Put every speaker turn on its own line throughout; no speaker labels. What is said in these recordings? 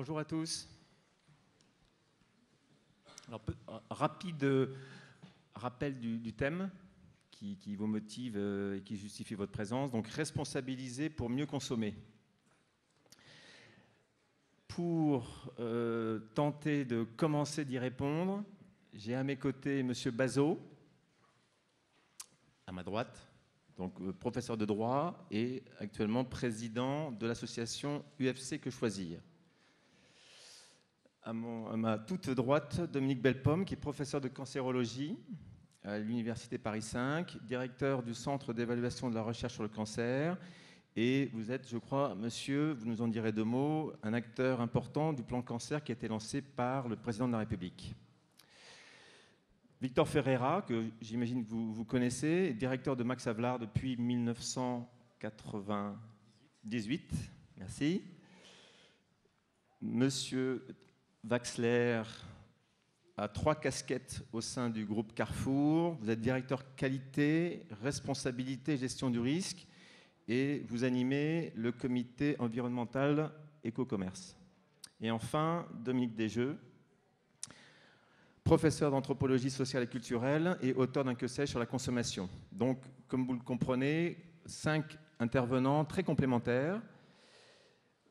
Bonjour à tous. Alors, rapide rappel du thème qui vous motive et qui justifie votre présence. Donc, responsabiliser pour mieux consommer. Pour tenter de commencer d'y répondre, j'ai à mes côtés M. Bazot, à ma droite, donc professeur de droit et actuellement président de l'association UFC Que Choisir. À ma toute droite, Dominique Bellepomme, qui est professeur de cancérologie à l'Université Paris 5, directeur du Centre d'évaluation de la recherche sur le cancer. Et vous êtes, je crois, monsieur, vous nous en direz deux mots, un acteur important du plan cancer qui a été lancé par le président de la République. Victor Ferreira, que j'imagine que vous connaissez, directeur de Max Havelaar depuis 1998. Merci. Monsieur Waxler a 3 casquettes au sein du groupe Carrefour. Vous êtes directeur qualité, responsabilité et gestion du risque et vous animez le comité environnemental éco-commerce. Et enfin, Dominique Desjeux, professeur d'anthropologie sociale et culturelle et auteur d'un que sais-je sur la consommation. Donc, comme vous le comprenez, 5 intervenants très complémentaires.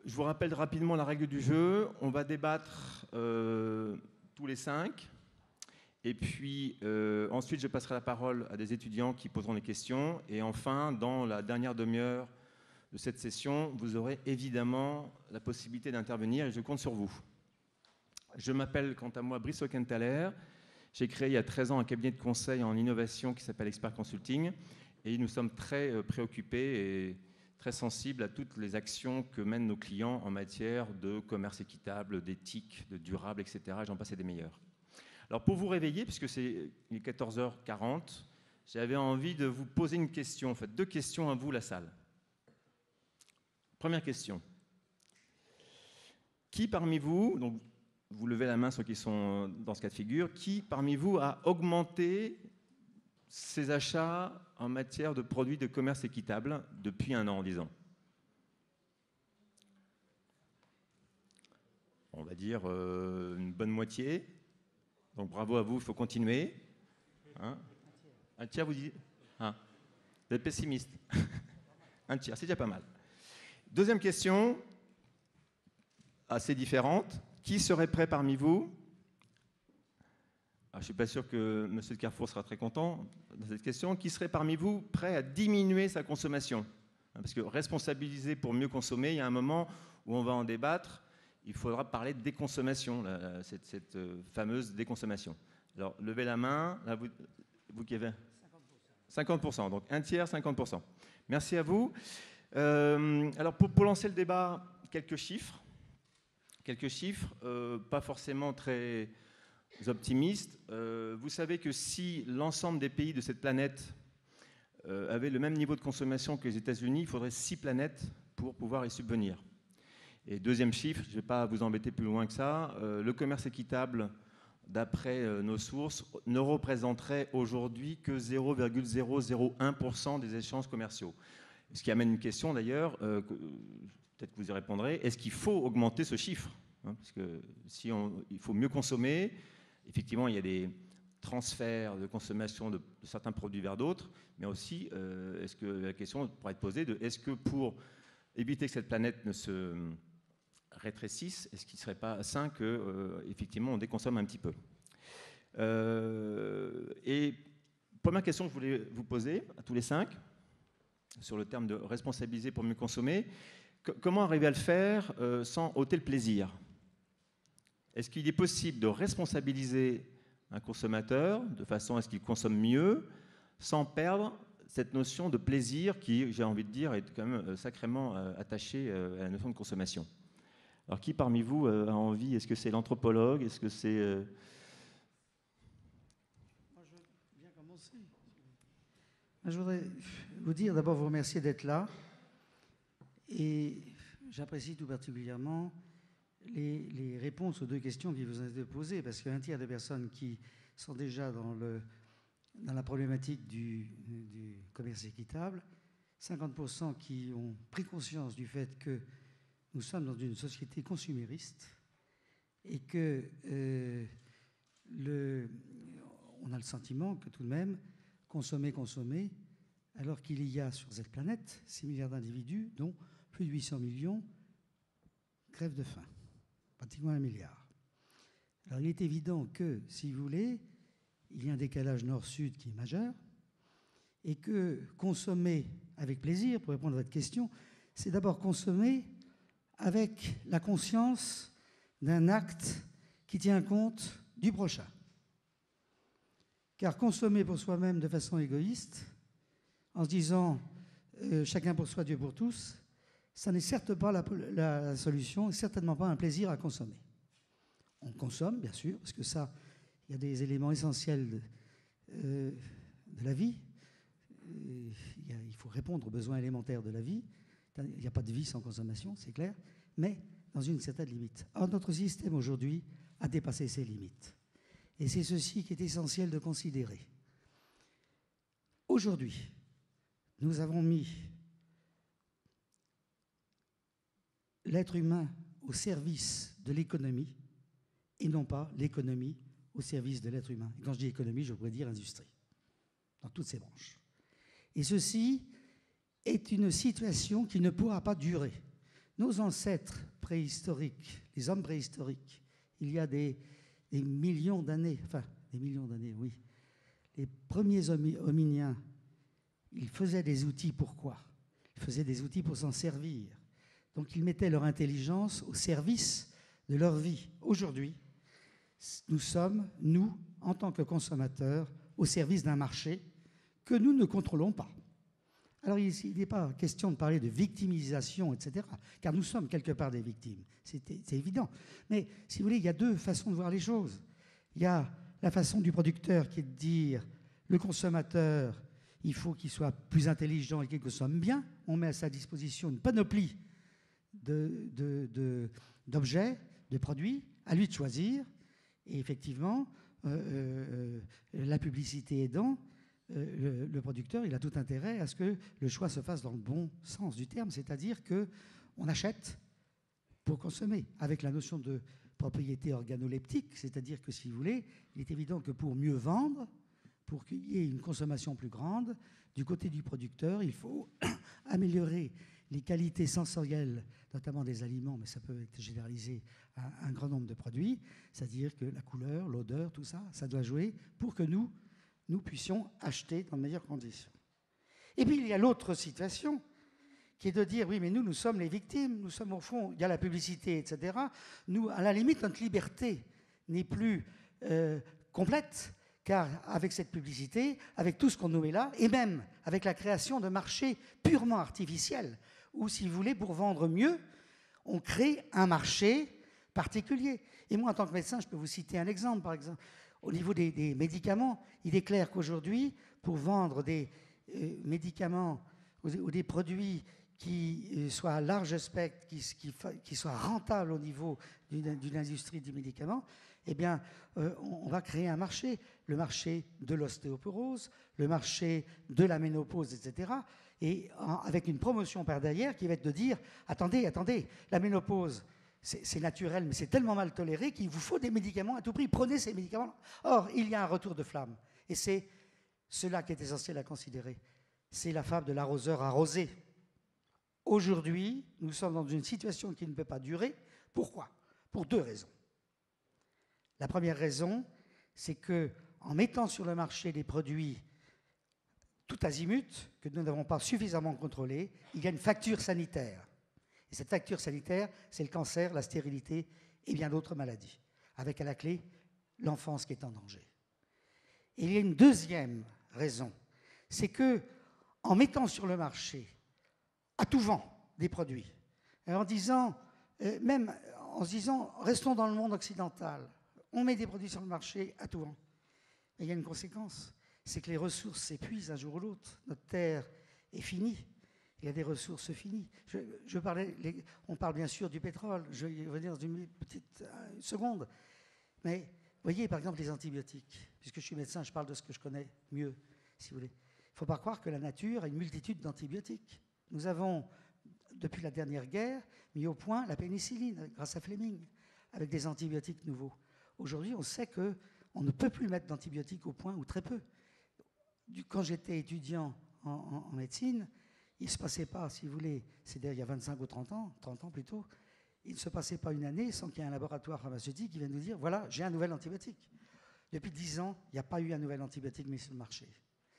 Je vous rappelle rapidement la règle du jeu. On va débattre tous les 5. Et puis, ensuite, je passerai la parole à des étudiants qui poseront des questions. Et enfin, dans la dernière demi-heure de cette session, vous aurez évidemment la possibilité d'intervenir et je compte sur vous. Je m'appelle, quant à moi, Brice Ockenthaler. J'ai créé il y a 13 ans un cabinet de conseil en innovation qui s'appelle Expert Consulting. Et nous sommes très préoccupés et très sensibles à toutes les actions que mènent nos clients en matière de commerce équitable, d'éthique, de durable, etc. J'en passe et des meilleurs. Alors pour vous réveiller, puisque c'est 14h40, j'avais envie de vous poser une question, en fait 2 questions à vous, la salle. Première question. Qui parmi vous, donc vous levez la main ceux qui sont dans ce cas de figure, qui parmi vous a augmenté ses achats en matière de produits de commerce équitable depuis 1 an, disons? On va dire une bonne moitié. Donc bravo à vous, il faut continuer. Hein? Un tiers, vous dites? Vous êtes pessimiste. Un tiers, c'est déjà pas mal. Deuxième question, assez différente. Qui serait prêt parmi vous? Je ne suis pas sûr que M. de Carrefour sera très content de cette question. Qui serait parmi vous prêt à diminuer sa consommation? Parce que responsabiliser pour mieux consommer, il y a un moment où on va en débattre. Il faudra parler de déconsommation, cette fameuse déconsommation. Alors, levez la main. Là, vous qui avez 50%. Donc, un tiers, 50%. Merci à vous. Alors, pour lancer le débat, quelques chiffres. Quelques chiffres, pas forcément très optimistes. Vous savez que si l'ensemble des pays de cette planète avaient le même niveau de consommation que les États-Unis, il faudrait 6 planètes pour pouvoir y subvenir. Et deuxième chiffre, je ne vais pas vous embêter plus loin que ça, le commerce équitable, d'après nos sources, ne représenterait aujourd'hui que 0,001% des échanges commerciaux. Ce qui amène une question d'ailleurs, peut-être que vous y répondrez, est-ce qu'il faut augmenter ce chiffre? Parce que si il faut mieux consommer, effectivement il y a des transferts de consommation de certains produits vers d'autres, mais aussi, est-ce que la question pourrait être posée de est-ce que pour éviter que cette planète ne se rétrécisse, est-ce qu'il ne serait pas sain qu'effectivement on déconsomme un petit peu? Et première question que je voulais vous poser à tous les 5, sur le terme de responsabiliser pour mieux consommer, comment arriver à le faire sans ôter le plaisir? Est-ce qu'il est possible de responsabiliser un consommateur de façon à ce qu'il consomme mieux sans perdre cette notion de plaisir qui, j'ai envie de dire, est quand même sacrément attachée à la notion de consommation? Alors, qui parmi vous a envie? Est-ce que c'est l'anthropologue? Est-ce que c'est...
Moi, je veux bien commencer. Je voudrais vous dire, d'abord, vous remercier d'être là. Et j'apprécie tout particulièrement les réponses aux 2 questions qui vous ont été posées, parce qu'un tiers des personnes qui sont déjà dans la problématique du commerce équitable, 50% qui ont pris conscience du fait que nous sommes dans une société consumériste, et que on a le sentiment que tout de même, consommer, alors qu'il y a sur cette planète 6 milliards d'individus, dont plus de 800 millions crèvent de faim, pratiquement 1 milliard. Alors il est évident que, si vous voulez, il y a un décalage nord-sud qui est majeur, et que consommer avec plaisir, pour répondre à votre question, c'est d'abord consommer avec la conscience d'un acte qui tient compte du prochain. Car consommer pour soi-même de façon égoïste, en se disant chacun pour soi, Dieu pour tous, ça n'est certes pas la solution, certainement pas un plaisir à consommer. On consomme, bien sûr, parce que ça, il y a des éléments essentiels de la vie. Il faut répondre aux besoins élémentaires de la vie. Il n'y a pas de vie sans consommation, c'est clair, mais dans une certaine limite. Or, notre système aujourd'hui a dépassé ses limites. Et c'est ceci qui est essentiel de considérer. Aujourd'hui, nous avons mis l'être humain au service de l'économie et non pas l'économie au service de l'être humain. Et quand je dis économie, je pourrais dire industrie, dans toutes ses branches. Et ceci est une situation qui ne pourra pas durer. Nos ancêtres préhistoriques, les hommes préhistoriques, il y a des millions d'années, oui, les premiers hominiens, ils faisaient des outils pour quoi? Ils faisaient des outils pour s'en servir. Donc ils mettaient leur intelligence au service de leur vie. Aujourd'hui, nous sommes, nous, en tant que consommateurs, au service d'un marché que nous ne contrôlons pas. Alors il n'est pas question de parler de victimisation, etc., car nous sommes quelque part des victimes, c'est évident. Mais si vous voulez, il y a deux façons de voir les choses. Il y a la façon du producteur qui est de dire le consommateur, il faut qu'il soit plus intelligent et qu'il consomme bien. On met à sa disposition une panoplie d'objets, de produits, à lui de choisir. Et effectivement, la publicité aidant, le producteur, il a tout intérêt à ce que le choix se fasse dans le bon sens du terme, c'est-à-dire qu'on achète pour consommer, avec la notion de propriété organoleptique, c'est-à-dire que, si vous voulez, il est évident que pour mieux vendre, pour qu'il y ait une consommation plus grande, du côté du producteur, il faut améliorer les qualités sensorielles, notamment des aliments, mais ça peut être généralisé à un grand nombre de produits, c'est-à-dire que la couleur, l'odeur, tout ça, ça doit jouer pour que nous puissions acheter dans de meilleures conditions. Et puis, il y a l'autre situation, qui est de dire, oui, mais nous sommes les victimes, nous sommes au fond, il y a la publicité, etc. Nous, à la limite, notre liberté n'est plus complète, car avec cette publicité, avec tout ce qu'on nous met là, et même avec la création de marchés purement artificiels, où, si vous voulez, pour vendre mieux, on crée un marché particulier. Et moi, en tant que médecin, je peux vous citer un exemple, par exemple. Au niveau des médicaments, il est clair qu'aujourd'hui, pour vendre des médicaments ou des produits qui soient à large spectre, qui soient rentables au niveau d'une industrie du médicament, eh bien, on va créer un marché, le marché de l'ostéoporose, le marché de la ménopause, etc., et avec une promotion par derrière qui va être de dire, attendez, la ménopause, c'est naturel, mais c'est tellement mal toléré qu'il vous faut des médicaments à tout prix. Prenez ces médicaments. Or, il y a un retour de flamme. Et c'est cela qui est essentiel à considérer. C'est la fable de l'arroseur arrosé. Aujourd'hui, nous sommes dans une situation qui ne peut pas durer. Pourquoi? Pour deux raisons. La première raison, c'est qu'en mettant sur le marché des produits tout azimut, que nous n'avons pas suffisamment contrôlés, il y a une facture sanitaire. Et cette facture sanitaire, c'est le cancer, la stérilité et bien d'autres maladies, avec à la clé l'enfance qui est en danger. Et il y a une deuxième raison, c'est qu'en mettant sur le marché à tout vent des produits, en disant, restons dans le monde occidental, on met des produits sur le marché à tout vent. Et il y a une conséquence, c'est que les ressources s'épuisent un jour ou l'autre. Notre terre est finie. Il y a des ressources finies. On parle bien sûr du pétrole, je vais y revenir dans une petite seconde. Mais vous voyez, par exemple, les antibiotiques. Puisque je suis médecin, je parle de ce que je connais mieux, si vous voulez. Il ne faut pas croire que la nature a une multitude d'antibiotiques. Nous avons, depuis la dernière guerre, mis au point la pénicilline, grâce à Fleming. avec des antibiotiques nouveaux. Aujourd'hui, on sait qu'on ne peut plus mettre d'antibiotiques au point, ou très peu. Quand j'étais étudiant en médecine, il ne se passait pas, si vous voulez, c'est-à-dire il y a 25 ou 30 ans plutôt, il ne se passait pas une année sans qu'il y ait un laboratoire pharmaceutique qui vienne nous dire, voilà, j'ai un nouvel antibiotique. Depuis 10 ans, il n'y a pas eu un nouvel antibiotique mis sur le marché.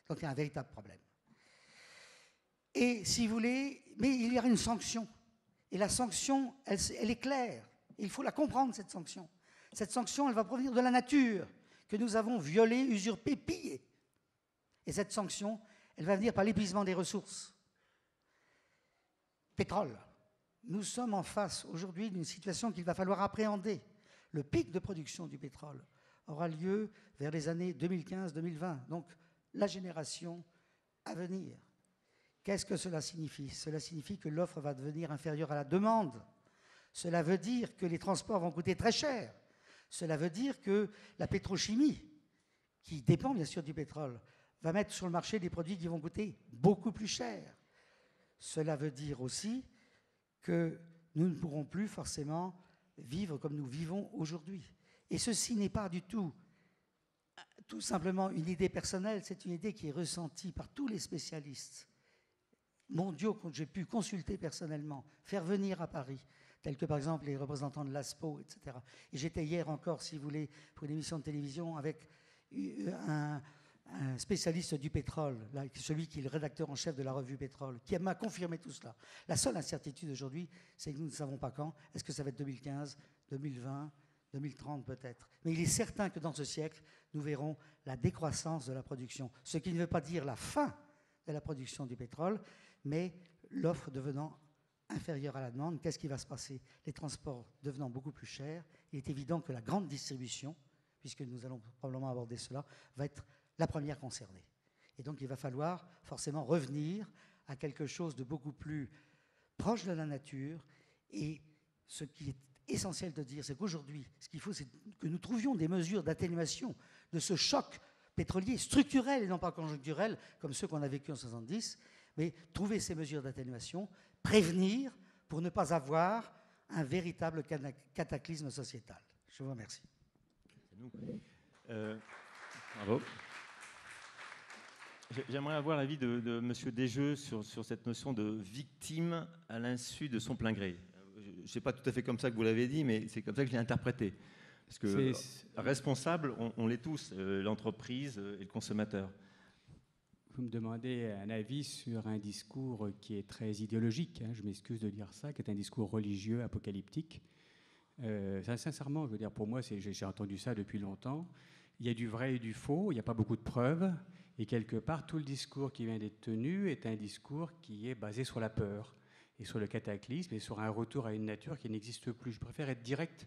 Donc il y a un véritable problème. Et si vous voulez, mais il y aura une sanction. Et la sanction, elle est claire. Il faut la comprendre, cette sanction. Cette sanction, elle va provenir de la nature, que nous avons violée, usurpée, pillée. Et cette sanction, elle va venir par l'épuisement des ressources. Pétrole. Nous sommes en face aujourd'hui d'une situation qu'il va falloir appréhender. Le pic de production du pétrole aura lieu vers les années 2015-2020, donc la génération à venir. Qu'est-ce que cela signifie? Cela signifie que l'offre va devenir inférieure à la demande. Cela veut dire que les transports vont coûter très cher. Cela veut dire que la pétrochimie, qui dépend bien sûr du pétrole, va mettre sur le marché des produits qui vont coûter beaucoup plus cher. Cela veut dire aussi que nous ne pourrons plus forcément vivre comme nous vivons aujourd'hui. Et ceci n'est pas du tout simplement une idée personnelle, c'est une idée qui est ressentie par tous les spécialistes mondiaux que j'ai pu consulter personnellement, faire venir à Paris, tels que par exemple les représentants de l'ASPO, etc. Et j'étais hier encore, si vous voulez, pour une émission de télévision avec un spécialiste du pétrole, là, celui qui est le rédacteur en chef de la revue Pétrole, qui m'a confirmé tout cela. La seule incertitude aujourd'hui, c'est que nous ne savons pas quand. Est-ce que ça va être 2015, 2020, 2030 peut-être? Mais il est certain que dans ce siècle, nous verrons la décroissance de la production. Ce qui ne veut pas dire la fin de la production du pétrole, mais l'offre devenant inférieure à la demande. Qu'est-ce qui va se passer? Les transports devenant beaucoup plus chers, il est évident que la grande distribution, puisque nous allons probablement aborder cela, va être la première concernée. Et donc il va falloir forcément revenir à quelque chose de beaucoup plus proche de la nature. Et ce qui est essentiel de dire, c'est qu'aujourd'hui, ce qu'il faut, c'est que nous trouvions des mesures d'atténuation de ce choc pétrolier structurel et non pas conjoncturel, comme ceux qu'on a vécu en 70, mais trouver ces mesures d'atténuation, prévenir pour ne pas avoir un véritable cataclysme sociétal. Je vous remercie.
C'est nous. Bravo. J'aimerais avoir l'avis de M. Desjeux sur cette notion de victime à l'insu de son plein gré. Je ne sais pas tout à fait comme ça que vous l'avez dit, mais c'est comme ça que je l'ai interprété. Parce que responsable, on l'est tous, l'entreprise et le consommateur.
Vous me demandez un avis sur un discours qui est très idéologique, hein, je m'excuse de dire ça, qui est un discours religieux, apocalyptique. Sincèrement, je veux dire, pour moi, j'ai entendu ça depuis longtemps. Il y a du vrai et du faux, il n'y a pas beaucoup de preuves. Et quelque part, tout le discours qui vient d'être tenu est un discours qui est basé sur la peur et sur le cataclysme et sur un retour à une nature qui n'existe plus. Je préfère être direct.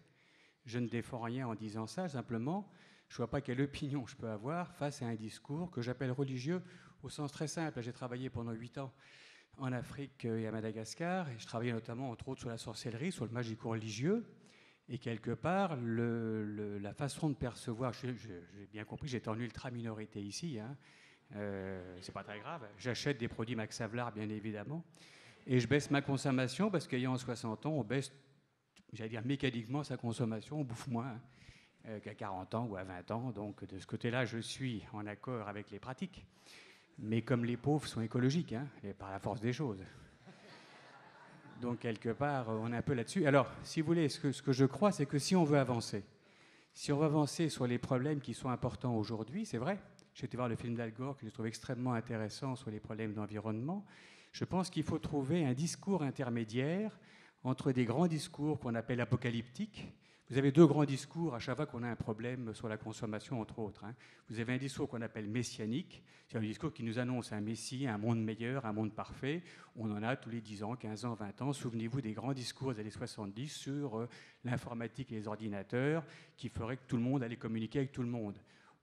Je ne défends rien en disant ça, simplement, je ne vois pas quelle opinion je peux avoir face à un discours que j'appelle religieux au sens très simple. J'ai travaillé pendant 8 ans en Afrique et à Madagascar, et je travaillais notamment, entre autres, sur la sorcellerie, sur le magico-religieux. Et quelque part, la façon de percevoir, j'ai bien compris, j'étais en ultra-minorité ici, hein, c'est pas très grave, j'achète des produits Max Havelaar, bien évidemment, et je baisse ma consommation, parce qu'ayant 60 ans, on baisse, j'allais dire mécaniquement, sa consommation, on bouffe moins qu'à 40 ans ou à 20 ans, donc de ce côté-là, je suis en accord avec les pratiques. Mais comme les pauvres sont écologiques, hein, et par la force des choses. Donc, quelque part, on est un peu là-dessus. Alors, si vous voulez, ce que je crois, c'est que si on veut avancer sur les problèmes qui sont importants aujourd'hui, c'est vrai, j'ai été voir le film d'Al Gore que je trouve extrêmement intéressant sur les problèmes d'environnement, je pense qu'il faut trouver un discours intermédiaire entre des grands discours qu'on appelle apocalyptiques. Vous avez 2 grands discours à chaque fois qu'on a un problème sur la consommation, entre autres. Hein. Vous avez un discours qu'on appelle messianique, c'est un discours qui nous annonce un messie, un monde meilleur, un monde parfait. On en a tous les 10 ans, 15 ans, 20 ans. Souvenez-vous des grands discours des années 70 sur l'informatique et les ordinateurs qui feraient que tout le monde allait communiquer avec tout le monde.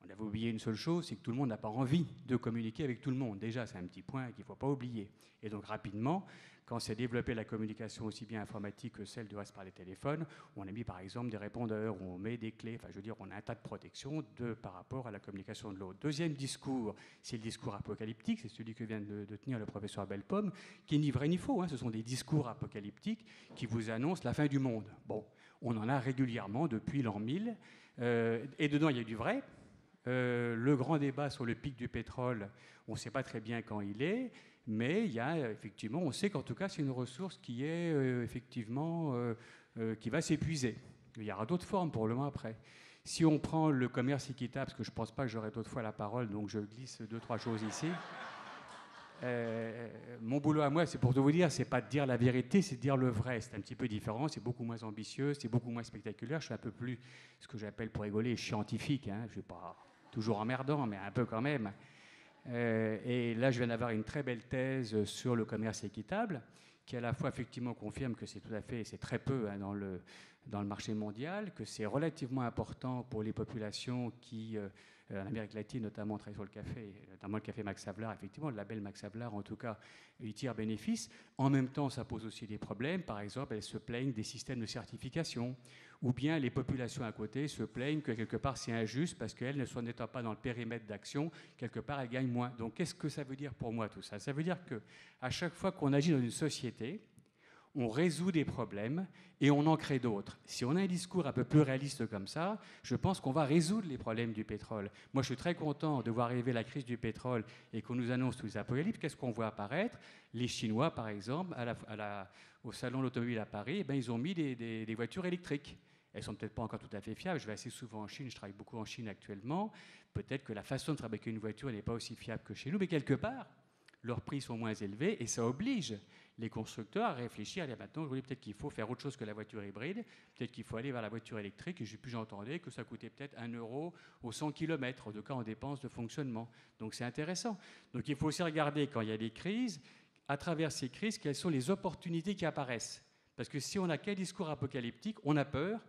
On avait oublié une seule chose, c'est que tout le monde n'a pas envie de communiquer avec tout le monde. Déjà, c'est un petit point qu'il ne faut pas oublier. Et donc, rapidement, quand s'est développée la communication aussi bien informatique que celle du reste par les téléphones, on a mis par exemple des répondeurs, on met des clés, enfin je veux dire, on a un tas de protections par rapport à la communication de l'autre. Deuxième discours, c'est le discours apocalyptique, c'est celui que vient de tenir le professeur Bellepomme, qui est ni vrai ni faux, hein. Ce sont des discours apocalyptiques qui vous annoncent la fin du monde. Bon, on en a régulièrement depuis l'an 1000, et dedans il y a du vrai. Le grand débat sur le pic du pétrole, on ne sait pas très bien quand il est, mais il y a effectivement, on sait qu'en tout cas c'est une ressource qui est effectivement qui va s'épuiser. Il y aura d'autres formes pour le moment après. Si on prend le commerce équitable, parce que je ne pense pas que j'aurai d'autres fois la parole, donc je glisse 2-3 choses ici. Mon boulot à moi, c'est pour tout vous dire, c'est pas de dire la vérité, c'est de dire le vrai. C'est un petit peu différent, c'est beaucoup moins ambitieux, c'est beaucoup moins spectaculaire. Je suis un peu plus, ce que j'appelle pour rigoler, scientifique. Hein. Je ne suis pas toujours emmerdant, mais un peu quand même. Et là, je viens d'avoir une très belle thèse sur le commerce équitable, qui à la fois effectivement confirme que c'est tout à fait, c'est très peu hein, dans le marché mondial, que c'est relativement important pour les populations qui, en Amérique latine notamment, travaillent sur le café, notamment le café Max Havelaar, effectivement, le label Max Havelaar, en tout cas, il tire bénéfice. En même temps, ça pose aussi des problèmes. Par exemple, elles se plaignent des systèmes de certification, ou bien les populations à côté se plaignent que quelque part c'est injuste parce qu'elles ne sont n'étant pas dans le périmètre d'action, quelque part elles gagnent moins. Donc qu'est-ce que ça veut dire pour moi tout ça? Ça veut dire qu'à chaque fois qu'on agit dans une société, on résout des problèmes et on en crée d'autres. Si on a un discours un peu plus réaliste comme ça, je pense qu'on va résoudre les problèmes du pétrole. Moi, je suis très content de voir arriver la crise du pétrole et qu'on nous annonce tous les apocalypses. Qu'est-ce qu'on voit apparaître? Les Chinois, par exemple, au Salon de l'Automobile à Paris, ils ont mis des voitures électriques. Elles ne sont peut-être pas encore tout à fait fiables. Je vais assez souvent en Chine, je travaille beaucoup en Chine actuellement. Peut-être que la façon de fabriquer une voiture n'est pas aussi fiable que chez nous, mais quelque part, leurs prix sont moins élevés et ça oblige les constructeurs à réfléchir. Maintenant, je vous dis peut-être qu'il faut faire autre chose que la voiture hybride, peut-être qu'il faut aller vers la voiture électrique. Et j'entendais que ça coûtait peut-être 1 euro au 100 km, en tout cas en dépenses de fonctionnement. Donc c'est intéressant. Donc il faut aussi regarder quand il y a des crises, à travers ces crises, quelles sont les opportunités qui apparaissent. Parce que si on n'a qu'un discours apocalyptique, on a peur.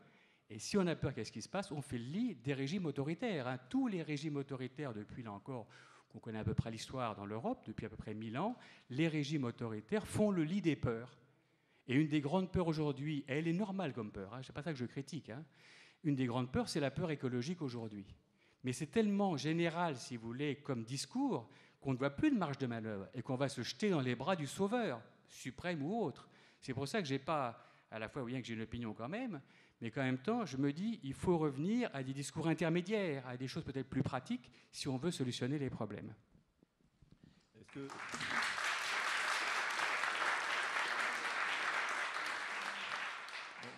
Et si on a peur, qu'est-ce qui se passe? On fait le lit des régimes autoritaires. Hein. Tous les régimes autoritaires, depuis là encore, qu'on connaît à peu près l'histoire dans l'Europe, depuis à peu près 1000 ans, les régimes autoritaires font le lit des peurs. Et une des grandes peurs aujourd'hui, et elle est normale comme peur, hein, c'est pas ça que je critique, hein, une des grandes peurs, c'est la peur écologique aujourd'hui. Mais c'est tellement général, si vous voulez, comme discours, qu'on ne voit plus de marge de manœuvre et qu'on va se jeter dans les bras du sauveur, suprême ou autre. C'est pour ça que j'ai pas, à la fois, bien que j'ai une opinion quand même, mais qu'en même temps, je me dis, il faut revenir à des discours intermédiaires, à des choses peut-être plus pratiques, si on veut solutionner les problèmes.
Est-ce que...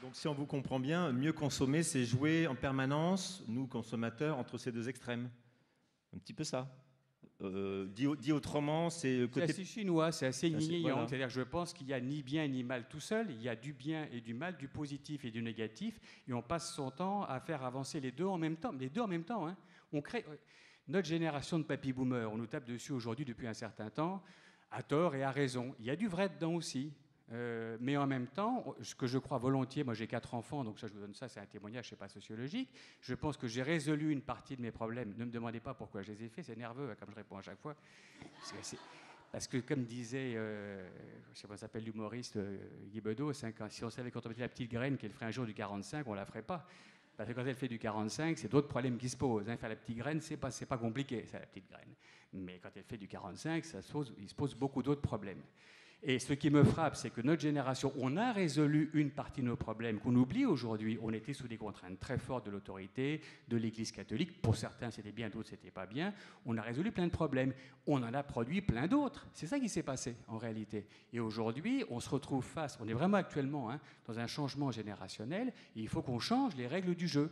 Donc, si on vous comprend bien, mieux consommer, c'est jouer en permanence, nous, consommateurs, entre ces deux extrêmes. Un petit peu ça. Dit autrement, c'est...
C'est assez chinois, c'est assez yin-yang.
Voilà.
C'est-à-dire que je pense qu'il n'y a ni bien ni mal tout seul. Il y a du bien et du mal, du positif et du négatif. Et on passe son temps à faire avancer les deux en même temps. Les deux en même temps, hein. On crée... Notre génération de papy-boomers, on nous tape dessus aujourd'hui depuis un certain temps, à tort et à raison. Il y a du vrai dedans aussi. Mais en même temps, ce que je crois volontiers, moi j'ai 4 enfants, donc ça je vous donne ça, c'est un témoignage, c'est pas sociologique. Je pense que j'ai résolu une partie de mes problèmes. Ne me demandez pas pourquoi je les ai faits, c'est nerveux, comme je réponds à chaque fois. Parce que comme disait, je sais pas comment s'appelle l'humoriste Guy Bedos, si on savait quand on mettait la petite graine qu'elle ferait un jour du 45, on la ferait pas. Parce que quand elle fait du 45, c'est d'autres problèmes qui se posent. Hein. Faire la petite graine, c'est pas compliqué, c'est la petite graine. Mais quand elle fait du 45, il se pose beaucoup d'autres problèmes. Et ce qui me frappe, c'est que notre génération, on a résolu une partie de nos problèmes qu'on oublie aujourd'hui. On était sous des contraintes très fortes de l'autorité, de l'Église catholique. Pour certains, c'était bien, d'autres, c'était pas bien. On a résolu plein de problèmes. On en a produit plein d'autres. C'est ça qui s'est passé, en réalité. Et aujourd'hui, on se retrouve on est vraiment actuellement dans un changement générationnel, et il faut qu'on change les règles du jeu.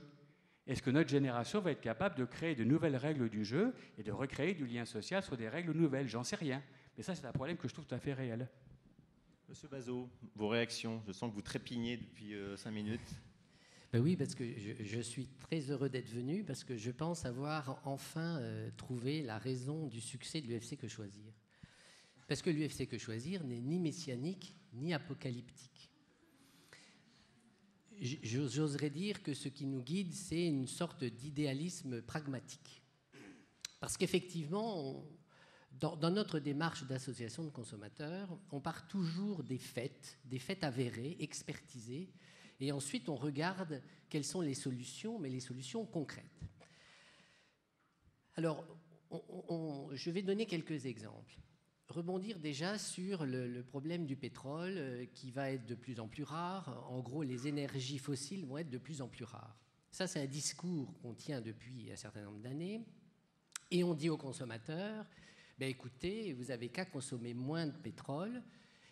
Est-ce que notre génération va être capable de créer de nouvelles règles du jeu et de recréer du lien social sur des règles nouvelles? J'en sais rien. Mais ça, c'est un problème que je trouve tout à fait réel.
Monsieur Bazot, vos réactions? Je sens que vous trépignez depuis 5 minutes.
Ben oui, parce que je suis très heureux d'être venu, parce que je pense avoir enfin trouvé la raison du succès de l'UFC Que Choisir. Parce que l'UFC Que Choisir n'est ni messianique, ni apocalyptique. J'oserais dire que ce qui nous guide, c'est une sorte d'idéalisme pragmatique. Parce qu'effectivement, dans notre démarche d'association de consommateurs, on part toujours des faits avérés, expertisés, et ensuite on regarde quelles sont les solutions, mais les solutions concrètes. Alors, je vais donner quelques exemples. Rebondir déjà sur le problème du pétrole qui va être de plus en plus rare. En gros, les énergies fossiles vont être de plus en plus rares. Ça, c'est un discours qu'on tient depuis un certain nombre d'années. Et on dit aux consommateurs, ben écoutez, vous n'avez qu'à consommer moins de pétrole,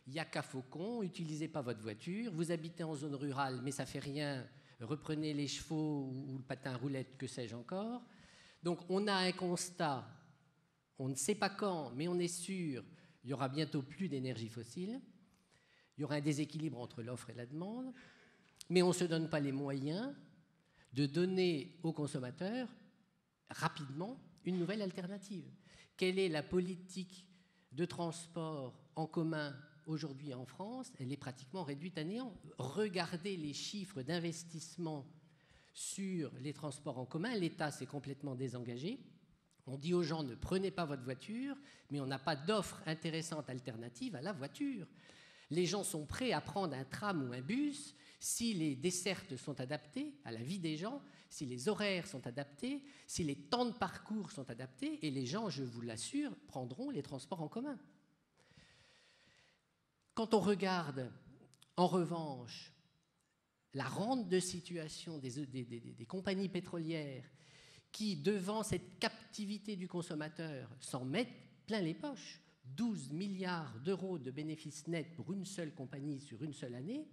il n'y a qu'à Faucon, n'utilisez pas votre voiture, vous habitez en zone rurale, mais ça ne fait rien, reprenez les chevaux ou le patin à roulettes, que sais-je encore. Donc on a un constat, on ne sait pas quand, mais on est sûr, il y aura bientôt plus d'énergie fossile, il y aura un déséquilibre entre l'offre et la demande, mais on ne se donne pas les moyens de donner aux consommateurs rapidement une nouvelle alternative. Quelle est la politique de transport en commun aujourd'hui en France? Elle est pratiquement réduite à néant. Regardez les chiffres d'investissement sur les transports en commun. L'État s'est complètement désengagé. On dit aux gens ne prenez pas votre voiture, mais on n'a pas d'offre intéressante alternative à la voiture. Les gens sont prêts à prendre un tram ou un bus si les dessertes sont adaptées à la vie des gens, si les horaires sont adaptés, si les temps de parcours sont adaptés, et les gens, je vous l'assure, prendront les transports en commun. Quand on regarde, en revanche, la rente de situation des compagnies pétrolières qui, devant cette captivité du consommateur, s'en mettent plein les poches, 12 milliards d'euros de bénéfices nets pour une seule compagnie sur une seule année.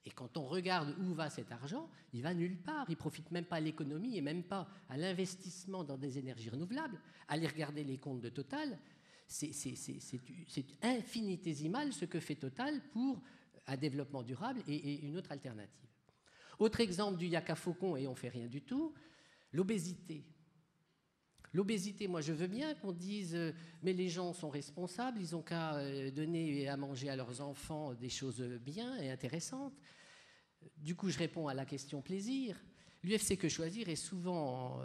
Et quand on regarde où va cet argent, il va nulle part. Il ne profite même pas à l'économie et même pas à l'investissement dans des énergies renouvelables. Allez regarder les comptes de Total, c'est infinitésimal ce que fait Total pour un développement durable et une autre alternative. Autre exemple du Yaka Faucon, et on ne fait rien du tout, l'obésité. L'obésité, moi je veux bien qu'on dise mais les gens sont responsables, ils n'ont qu'à donner à manger à leurs enfants des choses bien et intéressantes. Du coup je réponds à la question plaisir. L'UFC Que Choisir est souvent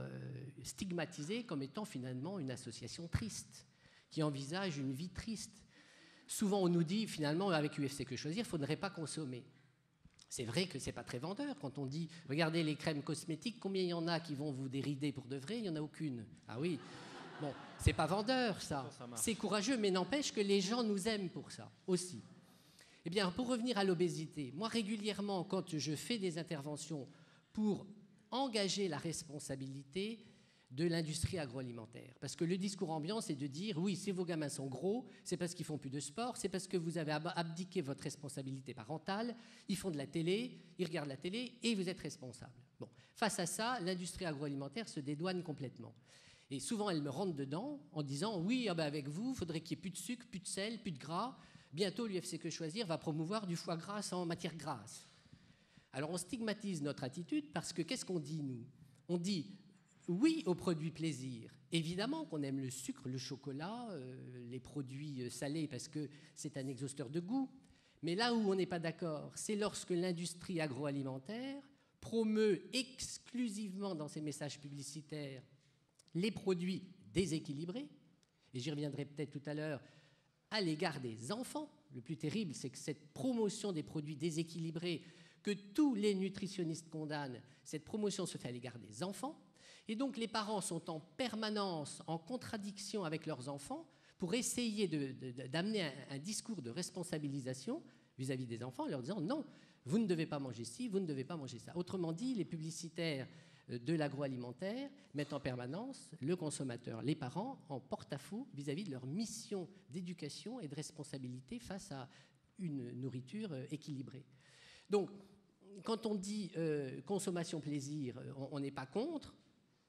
stigmatisé comme étant finalement une association triste, qui envisage une vie triste. Souvent on nous dit finalement avec UFC Que Choisir, il ne faudrait pas consommer. C'est vrai que ce n'est pas très vendeur quand on dit « Regardez les crèmes cosmétiques, combien il y en a qui vont vous dérider pour de vrai? Il n'y en a aucune. » Ah oui, bon, c'est pas vendeur ça. C'est courageux, mais n'empêche que les gens nous aiment pour ça aussi. Eh bien, pour revenir à l'obésité, moi régulièrement, quand je fais des interventions pour engager la responsabilité de l'industrie agroalimentaire. Parce que le discours ambiant, c'est de dire, oui, si vos gamins sont gros, c'est parce qu'ils font plus de sport, c'est parce que vous avez abdiqué votre responsabilité parentale, ils font de la télé, ils regardent la télé et vous êtes responsable. Bon. Face à ça, l'industrie agroalimentaire se dédouane complètement. Et souvent, elle me rentre dedans en disant, oui, ah ben avec vous, il faudrait qu'il n'y ait plus de sucre, plus de sel, plus de gras. Bientôt, l'UFC Que Choisir va promouvoir du foie gras en matière grasse. Alors, on stigmatise notre attitude parce que qu'est-ce qu'on dit, nous? On dit oui aux produits plaisir. Évidemment qu'on aime le sucre, le chocolat, les produits salés parce que c'est un exhausteur de goût. Mais là où on n'est pas d'accord, c'est lorsque l'industrie agroalimentaire promeut exclusivement dans ses messages publicitaires les produits déséquilibrés. Et j'y reviendrai peut-être tout à l'heure, à l'égard des enfants. Le plus terrible, c'est que cette promotion des produits déséquilibrés que tous les nutritionnistes condamnent, cette promotion se fait à l'égard des enfants. Et donc les parents sont en permanence en contradiction avec leurs enfants pour essayer d'amener un discours de responsabilisation vis-à-vis des enfants en leur disant non, vous ne devez pas manger ci, vous ne devez pas manger ça. Autrement dit, les publicitaires de l'agroalimentaire mettent en permanence le consommateur, les parents, en porte-à-faux vis-à-vis de leur mission d'éducation et de responsabilité face à une nourriture équilibrée. Donc, quand on dit consommation plaisir, on n'est pas contre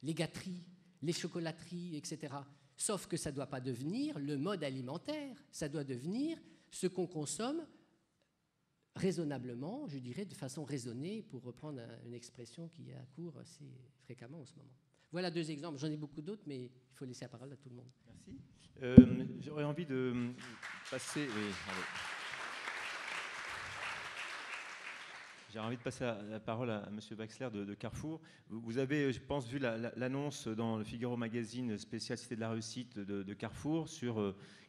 les gâteries, les chocolateries, etc. Sauf que ça ne doit pas devenir le mode alimentaire, ça doit devenir ce qu'on consomme raisonnablement, je dirais de façon raisonnée, pour reprendre une expression qui est à court assez fréquemment en ce moment. Voilà deux exemples, j'en ai beaucoup d'autres, mais il faut laisser la parole à tout le monde.
Merci. J'aurais envie de passer... Oui, J'ai envie de passer la parole à M. Baxler de Carrefour. Vous avez, je pense, vu l'annonce dans le Figaro Magazine spécial Cité de la Réussite de Carrefour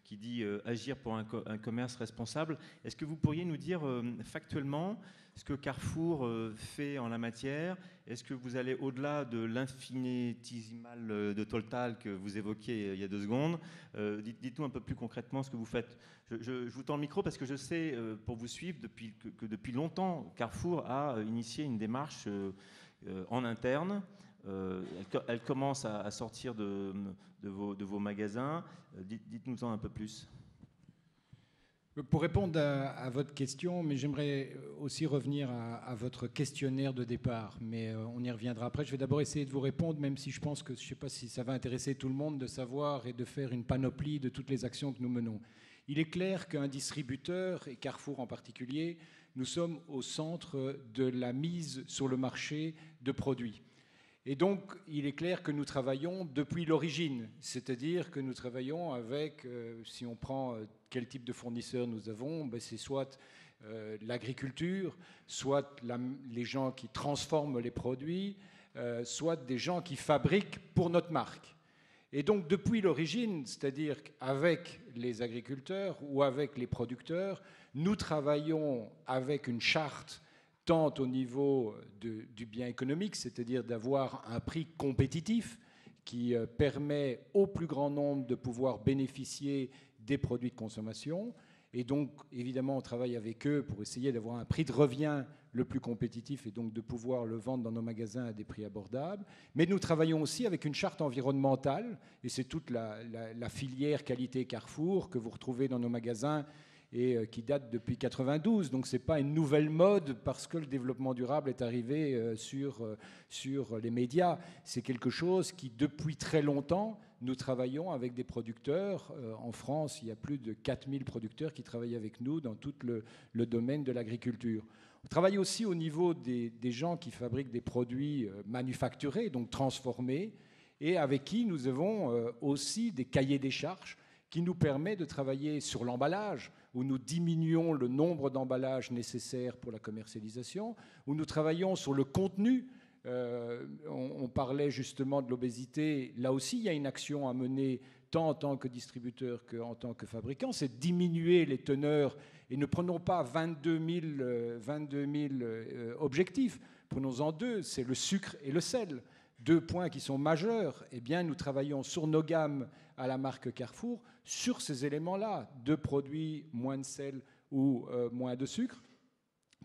qui dit agir pour un commerce responsable. Est-ce que vous pourriez nous dire factuellement ce que Carrefour fait en la matière? Est-ce que vous allez au-delà de l'infinitésimal de Toltal que vous évoquiez il y a 2 secondes? Dites-nous un peu plus concrètement ce que vous faites. Je vous tends le micro parce que je sais, pour vous suivre, que depuis longtemps, Carrefour a initié une démarche en interne. Elle commence à sortir de vos magasins. Dites-nous-en un peu plus.
Pour répondre à votre question, mais j'aimerais aussi revenir à votre questionnaire de départ, mais on y reviendra après. Je vais d'abord essayer de vous répondre, même si je pense que je ne sais pas si ça va intéresser tout le monde de savoir et de faire une panoplie de toutes les actions que nous menons. Il est clair qu'un distributeur, et Carrefour en particulier, nous sommes au centre de la mise sur le marché de produits. Et donc, il est clair que nous travaillons depuis l'origine, c'est-à-dire que nous travaillons avec, si on prend quel type de fournisseurs nous avons, c'est soit l'agriculture, soit les gens qui transforment les produits, soit des gens qui fabriquent pour notre marque. Et donc, depuis l'origine, c'est-à-dire avec les agriculteurs ou avec les producteurs, nous travaillons avec une charte tant au niveau du bien économique, c'est-à-dire d'avoir un prix compétitif qui permet au plus grand nombre de pouvoir bénéficier des produits de consommation. Et donc, évidemment, on travaille avec eux pour essayer d'avoir un prix de revient le plus compétitif et donc de pouvoir le vendre dans nos magasins à des prix abordables. Mais nous travaillons aussi avec une charte environnementale, et c'est toute la filière qualité Carrefour que vous retrouvez dans nos magasins et qui date depuis 1992. Donc ce n'est pas une nouvelle mode parce que le développement durable est arrivé sur les médias. C'est quelque chose qui, depuis très longtemps, nous travaillons avec des producteurs. En France, il y a plus de 4000 producteurs qui travaillent avec nous dans tout le domaine de l'agriculture. On travaille aussi au niveau des gens qui fabriquent des produits manufacturés, donc transformés, et avec qui nous avons aussi des cahiers des charges qui nous permet de travailler sur l'emballage, où nous diminuons le nombre d'emballages nécessaires pour la commercialisation, où nous travaillons sur le contenu. On parlait justement de l'obésité. Là aussi, il y a une action à mener tant en tant que distributeur qu'en tant que fabricant, c'est diminuer les teneurs. Et ne prenons pas 22 000 objectifs, prenons-en 2, c'est le sucre et le sel. 2 points qui sont majeurs. Eh bien, nous travaillons sur nos gammes à la marque Carrefour sur ces éléments-là, de produits moins de sel ou moins de sucre,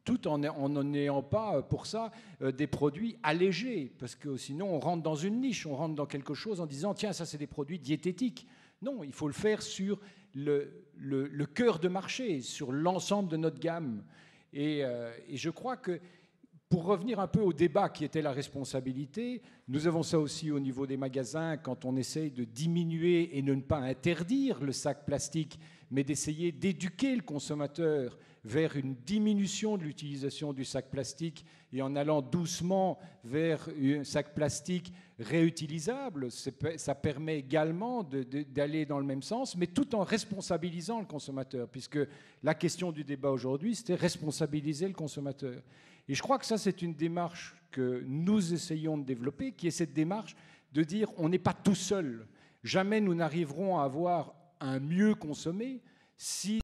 tout en n'ayant pas pour ça des produits allégés, parce que sinon on rentre dans une niche, on rentre dans quelque chose en disant tiens, ça c'est des produits diététiques. Non, il faut le faire sur le cœur de marché, sur l'ensemble de notre gamme. Et je crois que pour revenir un peu au débat qui était la responsabilité, nous avons ça aussi au niveau des magasins quand on essaye de diminuer et de ne pas interdire le sac plastique, mais d'essayer d'éduquer le consommateur vers une diminution de l'utilisation du sac plastique et en allant doucement vers un sac plastique réutilisable. Ça permet également d'aller dans le même sens, mais tout en responsabilisant le consommateur, puisque la question du débat aujourd'hui, c'était responsabiliser le consommateur. Et je crois que ça, c'est une démarche que nous essayons de développer, qui est cette démarche de dire on n'est pas tout seul. Jamais nous n'arriverons à avoir un mieux consommé si